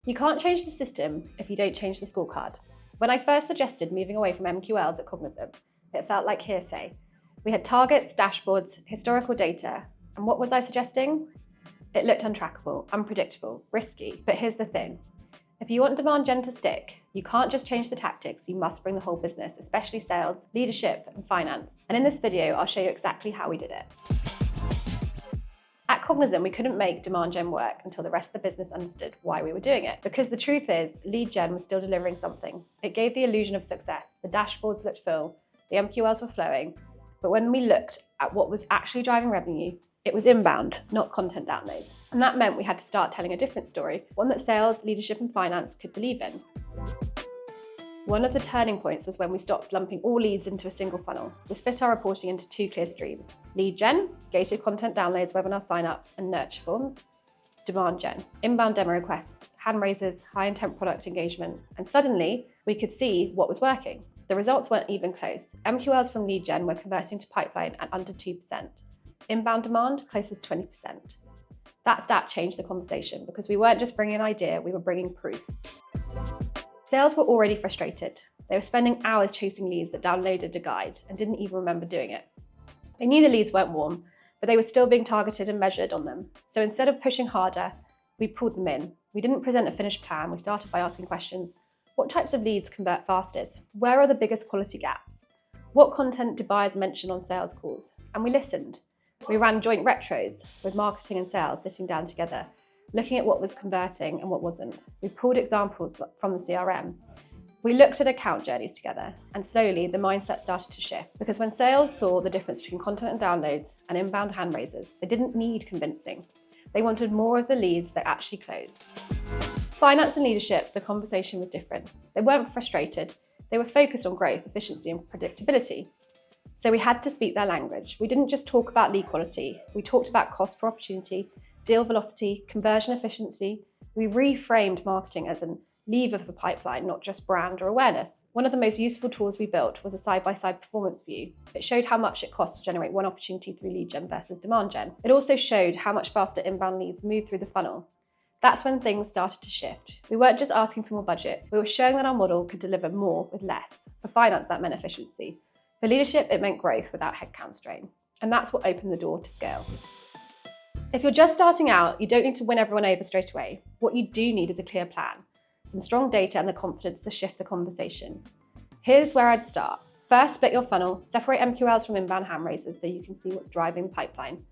You can't change the system if you don't change the scorecard. When I first suggested moving away from MQLs at Cognism, it felt like hearsay. We had targets, dashboards, historical data, and what was I suggesting? It looked untrackable, unpredictable, risky. But here's the thing. If you want demand gen to stick, you can't just change the tactics, you must bring the whole business, especially sales, leadership, and finance. And in this video, I'll show you exactly how we did it. At Cognism, we couldn't make demand gen work until the rest of the business understood why we were doing it. Because the truth is, lead gen was still delivering something. It gave the illusion of success. The dashboards looked full, the MQLs were flowing. But when we looked at what was actually driving revenue, it was inbound, not content downloads. And that meant we had to start telling a different story, one that sales, leadership, and finance could believe in. One of the turning points was when we stopped lumping all leads into a single funnel. We split our reporting into two clear streams: lead gen, gated content downloads, webinar signups, and nurture forms; demand gen, inbound demo requests, hand raisers, high intent product engagement. And suddenly we could see what was working. The results weren't even close. MQLs from lead gen were converting to pipeline at under 2%. Inbound demand closer to 20%. That stat changed the conversation because we weren't just bringing an idea, we were bringing proof. Sales were already frustrated. They were spending hours chasing leads that downloaded a guide and didn't even remember doing it. They knew the leads weren't warm, but they were still being targeted and measured on them. So instead of pushing harder, we pulled them in. We didn't present a finished plan. We started by asking questions. What types of leads convert fastest? Where are the biggest quality gaps? What content do buyers mention on sales calls? And we listened. We ran joint retros with marketing and sales sitting down together, looking at what was converting and what wasn't. We pulled examples from the CRM. We looked at account journeys together, and slowly the mindset started to shift, because when sales saw the difference between content and downloads and inbound hand raisers, they didn't need convincing. They wanted more of the leads that actually closed. Finance and leadership, the conversation was different. They weren't frustrated. They were focused on growth, efficiency, and predictability. So we had to speak their language. We didn't just talk about lead quality. We talked about cost per opportunity, deal velocity, conversion efficiency. We reframed marketing as a lever for pipeline, not just brand or awareness. One of the most useful tools we built was a side-by-side performance view. It showed how much it costs to generate one opportunity through lead gen versus demand gen. It also showed how much faster inbound leads move through the funnel. That's when things started to shift. We weren't just asking for more budget. We were showing that our model could deliver more with less. For finance, that meant efficiency. For leadership, it meant growth without headcount strain. And that's what opened the door to scale. If you're just starting out, you don't need to win everyone over straight away. What you do need is a clear plan, some strong data, and the confidence to shift the conversation. Here's where I'd start. First, split your funnel. Separate MQLs from inbound hand raisers so you can see what's driving the pipeline.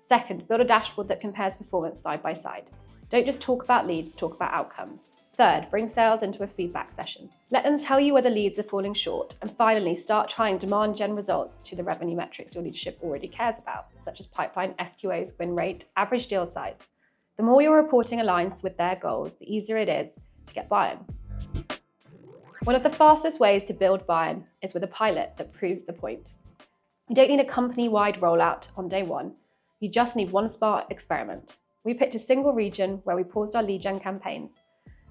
Second, build a dashboard that compares performance side by side. Don't just talk about leads, talk about outcomes. Third, bring sales into a feedback session. Let them tell you where the leads are falling short. And finally, start trying demand gen results to the revenue metrics your leadership already cares about, such as pipeline, SQOs, win rate, average deal size. The more your reporting aligns with their goals, the easier it is to get buy-in. One of the fastest ways to build buy-in is with a pilot that proves the point. You don't need a company-wide rollout on day one. You just need one smart experiment. We picked a single region where we paused our lead gen campaigns.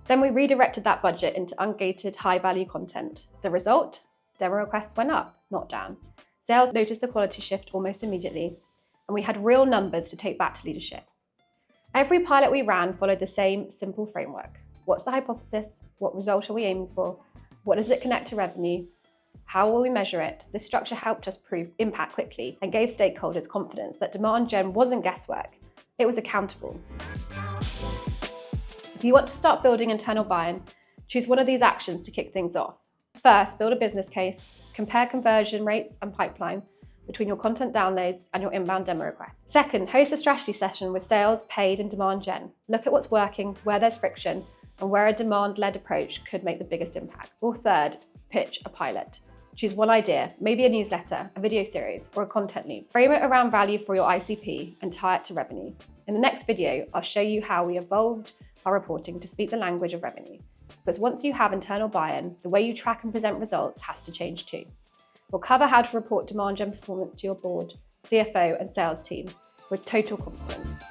Then we redirected that budget into ungated, high-value content. The result? Demo requests went up, not down. Sales noticed the quality shift almost immediately, and we had real numbers to take back to leadership. Every pilot we ran followed the same simple framework. What's the hypothesis? What result are we aiming for? What does it connect to revenue? How will we measure it? This structure helped us prove impact quickly and gave stakeholders confidence that demand gen wasn't guesswork, it was accountable. If you want to start building internal buy-in, choose one of these actions to kick things off. First, build a business case. Compare conversion rates and pipeline between your content downloads and your inbound demo requests. Second, host a strategy session with sales, paid, and demand gen. Look at what's working, where there's friction, and where a demand-led approach could make the biggest impact. Or third, pitch a pilot. Choose one idea, maybe a newsletter, a video series, or a content loop. Frame it around value for your ICP and tie it to revenue. In the next video, I'll show you how we evolved our reporting to speak the language of revenue. Because once you have internal buy-in, the way you track and present results has to change too. We'll cover how to report demand gen performance to your board, CFO, and sales team with total confidence.